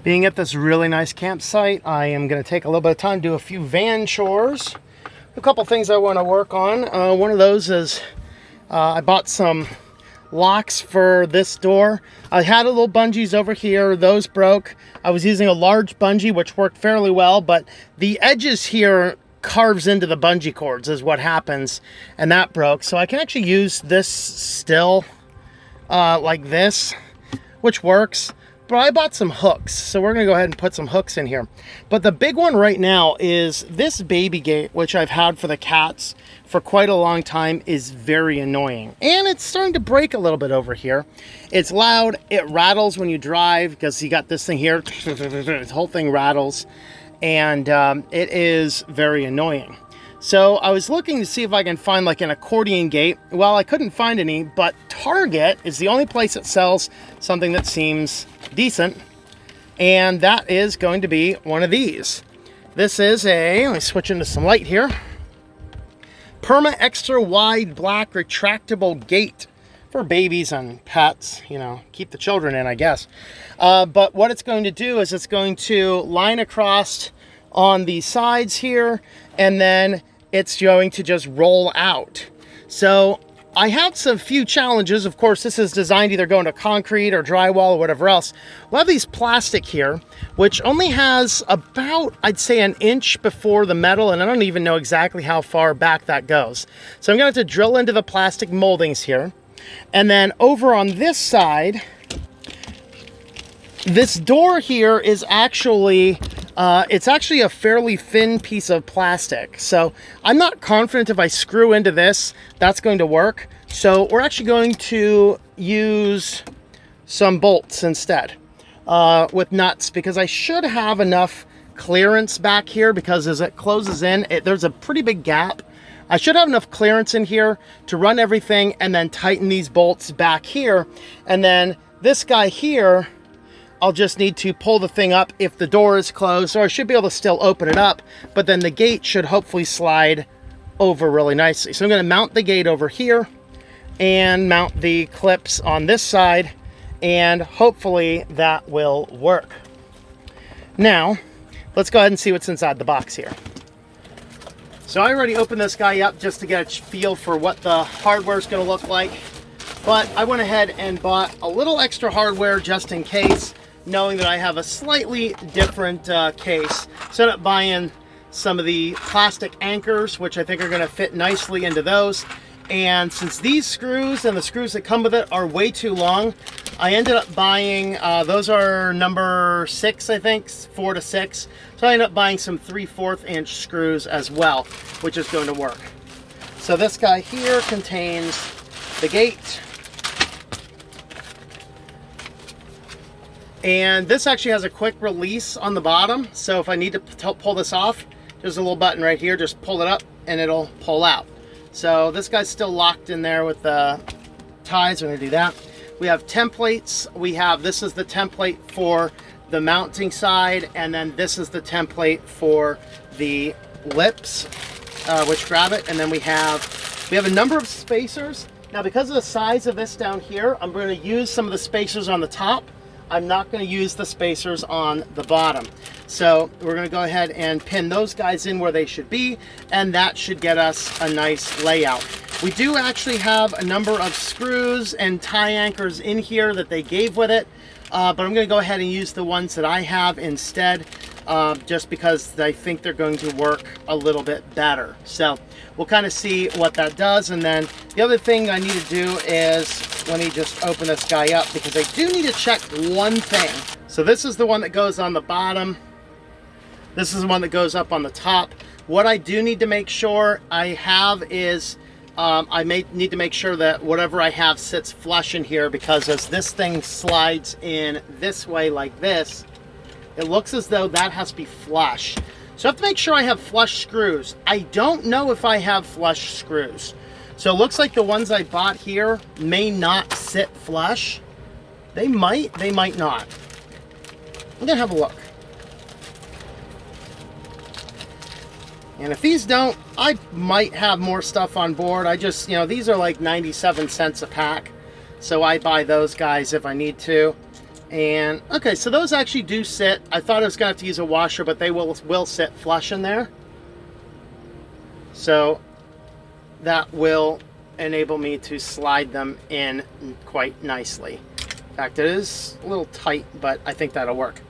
Being at this really nice campsite, I am going to take a little bit of time to do a few van chores. A couple things I want to work on. One of those is I bought some locks for this door. I had a little bungees over here. Those broke. I was using a large bungee, which worked fairly well, but the edges here carves into the bungee cords is what happens, and that broke. So I can actually use this still like this, which works. But I bought some hooks, so we're going to go ahead and put some hooks in here. But the big one right now is this baby gate, which I've had for the cats for quite a long time, is very annoying. And it's starting to break a little bit over here. It's loud. It rattles when you drive because you got this thing here. The whole thing rattles. And it is very annoying. So I was looking to see if I can find like an accordion gate. Well, I couldn't find any, but Target is the only place that sells something that seems decent. And that is going to be one of these. This is let me switch into some light here. Perma extra wide black retractable gate for babies and pets, you know, keep the children in, I guess. But what it's going to do is it's going to line across on the sides here, and then it's going to just roll out. So I have some few challenges. Of course, this is designed either go into concrete or drywall or whatever else. We'll have these plastic here, which only has about, I'd say, an inch before the metal, and I don't even know exactly how far back that goes. So I'm gonna have to drill into the plastic moldings here. And then over on this side, this door here is actually, it's actually a fairly thin piece of plastic. So I'm not confident if I screw into this, that's going to work. So we're actually going to use some bolts instead with nuts, because I should have enough clearance back here, because as it closes in, there's a pretty big gap. I should have enough clearance in here to run everything and then tighten these bolts back here. And then this guy here, I'll just need to pull the thing up if the door is closed, so I should be able to still open it up, but then the gate should hopefully slide over really nicely. So I'm going to mount the gate over here and mount the clips on this side, and hopefully that will work. Now, let's go ahead and see what's inside the box here. So I already opened this guy up just to get a feel for what the hardware is going to look like, but I went ahead and bought a little extra hardware just in case, knowing that I have a slightly different case. So I ended up buying some of the plastic anchors, which I think are going to fit nicely into those. And since these screws and the screws that come with it are way too long, I ended up buying, those are number 6, I think, 4 to 6. So I ended up buying some 3/4 inch screws as well, which is going to work. So this guy here contains the gate. And this actually has a quick release on the bottom. So if I need to pull this off, there's a little button right here. Just pull it up and it'll pull out. So this guy's still locked in there with the ties. We're gonna do that. We have templates. This is the template for the mounting side, and then this is the template for the lips, which grab it. And then we have a number of spacers. Now, because of the size of this down here, I'm going to use some of the spacers on the top. I'm not going to use the spacers on the bottom. So we're going to go ahead and pin those guys in where they should be, and that should get us a nice layout. We do actually have a number of screws and tie anchors in here that they gave with it, but I'm going to go ahead and use the ones that I have instead, just because I think they're going to work a little bit better. So we'll kind of see what that does. And then the other thing I need to do is, let me just open this guy up, because I do need to check one thing. So this is the one that goes on the bottom. This is the one that goes up on the top. What I do need to make sure I have is, I may need to make sure that whatever I have sits flush in here, because as this thing slides in this way like this, it looks as though that has to be flush. So I have to make sure I have flush screws. I don't know if I have flush screws. So it looks like the ones I bought here may not sit flush. They might not. I'm gonna have a look. And if these don't, I might have more stuff on board. I just, these are like 97 cents a pack. So I buy those guys if I need to. And okay, so those actually do sit. I thought I was gonna have to use a washer, but they will sit flush in there. So that will enable me to slide them in quite nicely. In fact, it is a little tight, but I think that'll work.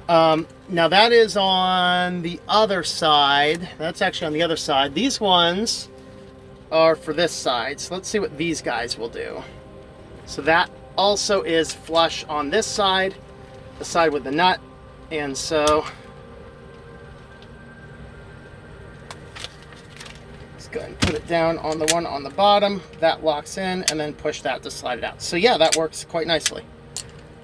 Now that is on the other side. That's actually on the other side. These ones are for this side. So let's see what these guys will do. So that also is flush on this side, the side with the nut. And so let's go ahead and put it down on the one on the bottom. That locks in, and then push that to slide it out. So yeah, that works quite nicely.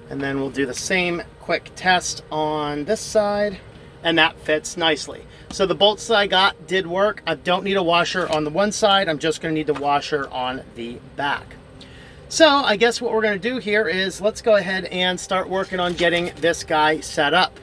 And then we'll do the same quick test on this side, and that fits nicely. So the bolts that I got did work. I don't need a washer on the one side. I'm just going to need the washer on the back. So I guess what we're going to do here is let's go ahead and start working on getting this guy set up.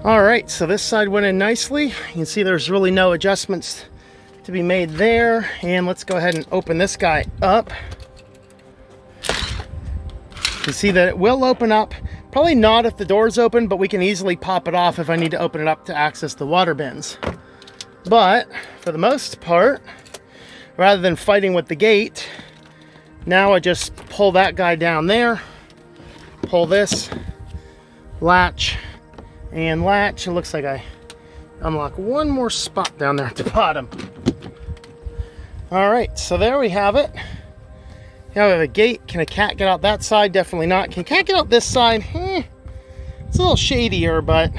All right, so this side went in nicely. You can see there's really no adjustments to be made there. And let's go ahead and open this guy up. You can see that it will open up. Probably not if the door's open, but we can easily pop it off if I need to open it up to access the water bins. But for the most part, rather than fighting with the gate, now I just pull that guy down there, pull this, latch, and latch. It looks like I unlock one more spot down there at the bottom. All right, so there we have it. Now we have a gate. Can a cat get out that side? Definitely not. Can a cat get out this side? It's a little shadier, but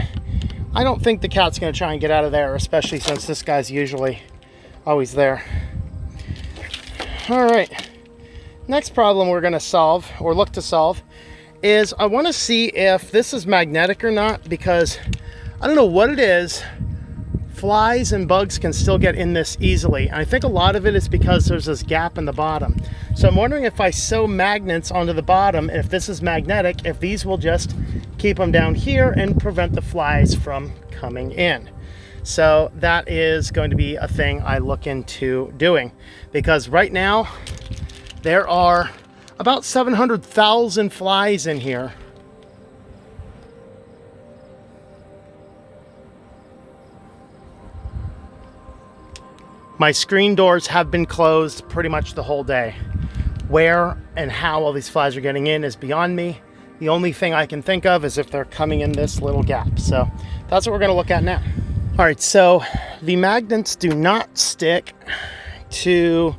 I don't think the cat's going to try and get out of there, especially since this guy's usually always there. All right, next problem we're going to solve, or look to solve, is I want to see if this is magnetic or not, because I don't know what it is. Flies and bugs can still get in this easily. And I think a lot of it is because there's this gap in the bottom. So I'm wondering if I sew magnets onto the bottom, if this is magnetic, if these will just keep them down here and prevent the flies from coming in. So that is going to be a thing I look into doing, because right now there are about 700,000 flies in here. My screen doors have been closed pretty much the whole day. Where and how all these flies are getting in is beyond me. The only thing I can think of is if they're coming in this little gap. So that's what we're going to look at now. All right, so the magnets do not stick to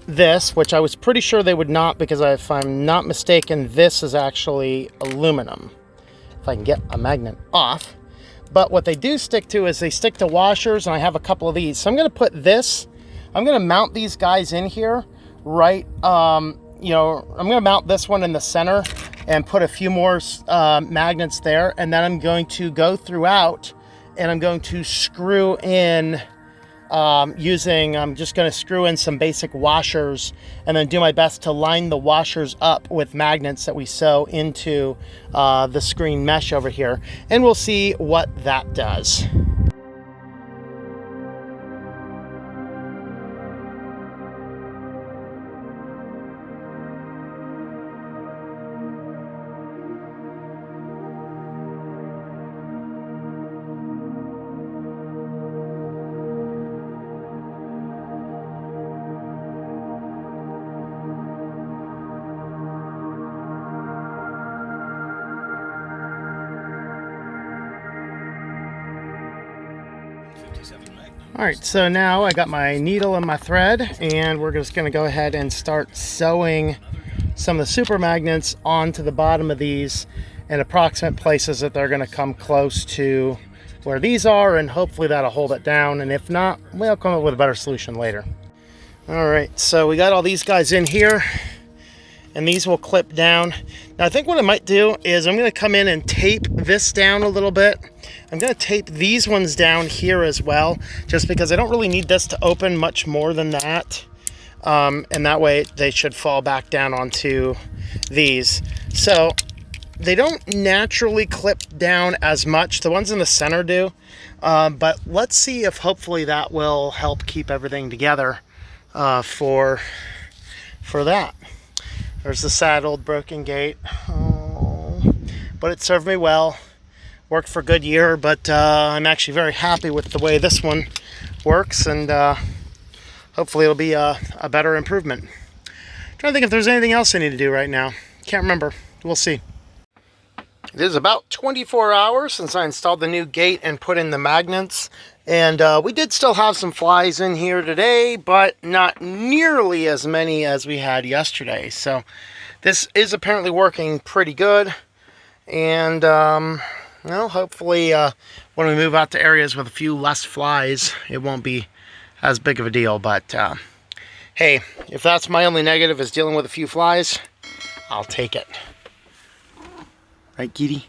this, which I was pretty sure they would not, because if I'm not mistaken, this is actually aluminum. If I can get a magnet off. But what they do stick to is they stick to washers, and I have a couple of these. So I'm going to put this, I'm going to mount these guys in here, right? I'm going to mount this one in the center and put a few more magnets there. And then I'm going to go throughout and I'm going to screw in I'm just going to screw in some basic washers and then do my best to line the washers up with magnets that we sew into the screen mesh over here, and we'll see what that does. Alright, so now I got my needle and my thread, and we're just going to go ahead and start sewing some of the super magnets onto the bottom of these in approximate places that they're going to come close to where these are, and hopefully that'll hold it down, and if not, we'll come up with a better solution later. Alright, so we got all these guys in here, and these will clip down. Now I think what I might do is I'm going to come in and tape this down a little bit. I'm going to tape these ones down here as well, just because I don't really need this to open much more than that. And that way they should fall back down onto these. So they don't naturally clip down as much. The ones in the center do. But let's see if hopefully that will help keep everything together for that. There's the sad old broken gate. Oh, but it served me well. Worked for a good year, but I'm actually very happy with the way this one works, and hopefully it'll be a better improvement. I'm trying to think if there's anything else I need to do right now. Can't remember. We'll see. It is about 24 hours since I installed the new gate and put in the magnets. And we did still have some flies in here today, but not nearly as many as we had yesterday. So this is apparently working pretty good. And well, hopefully when we move out to areas with a few less flies, it won't be as big of a deal. But hey, if that's my only negative is dealing with a few flies, I'll take it. Right, Kitty?